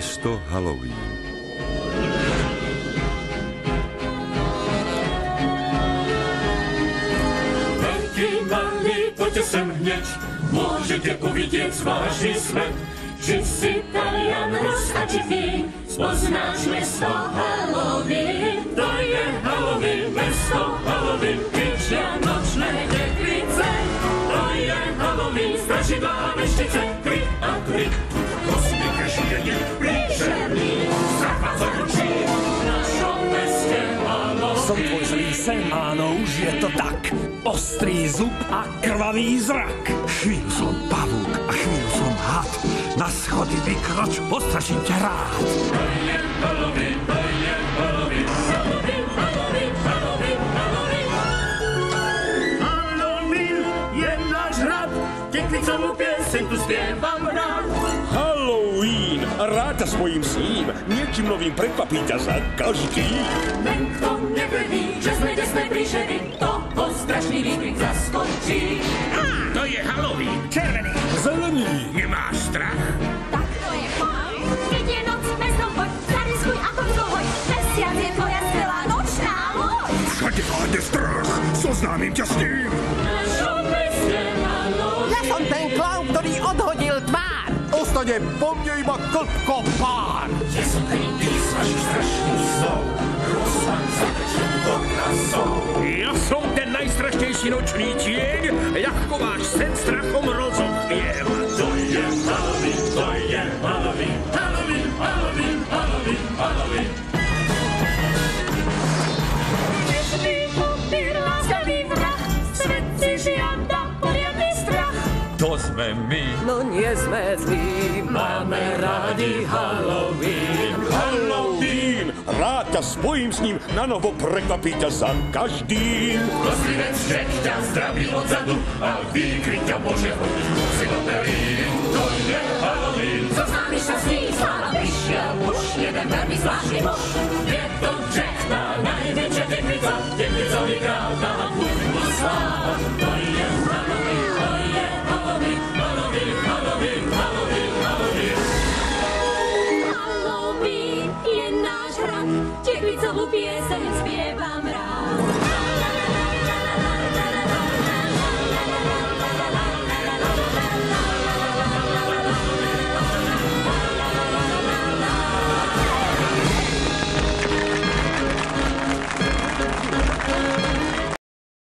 Mesto Halloween. Veľký, malý, poďte sem hneď, môžete uvidieť vážny svet. Či si Talian, Rus a či ty, spoznáš mesto Halloween. To je Halloween, mesto Halloween, kričia nočné tekvice. To je Halloween, strašidlá a veštice, krik a krik. Kosmy krešuje ich príšerný, strach vás okrčí v našom meste Halloween. Som tvoj zlý sen, áno, už je to tak. Ostrý zub a krvavý zrak. Chvíľu som pavúk a chvíľu som had. Na schody vykroč, postraším ťa rád. To je Halloween, to je Halloween, Halloween, Halloween, Halloween, Halloween. Halloween je náš hrad, tekvicovú pieseň tu spievam rád. Halloween, ráta svojím sním, niečím novým prekvapí ťa za každý. Ten, kto nevedí, že sme desné príšery, toho strašný výkrik zaskočí. To je Halloween. Červený, zelený. Nemáš strach? Tak to je fajn. Keď je noc, mesto poď, zariskuj a poď dohoď. Mesiac je tvoja skvelá nočná loď. Všade vládne strach, zoznámim ťa s ním. V našom meste Halloween. Ja som ten klaun, ktorý odhodil tvár. Ostane po mne iba klpko pár. Kde sú krytí z vašich strašných snov, rozpán zatečen do krasov. Ja som ten najstrašnejší nočný tieň, ľahko váš sen strachom rozopiem. To je Halloween, to je Halloween, Halloween, Halloween, Halloween, Halloween. Dnešný upír, láskavý vrah, svet si žiada poriadny strach. To sme my, No nie sme zlí, máme rádi Halloween. Halloween, ráta svojím sním, na novo prekvapí ťa za každým. Kostlivec Jack ťa zdraví odzadu a výkrik ťa môže hodiť kusy do pelín. To je Halloween, Zoznámiš sa s ním, sláva prišiel už jeden veľmi zvláštny muž. Je to Jack, tá najväčšia tekvica, tekvicový král, tá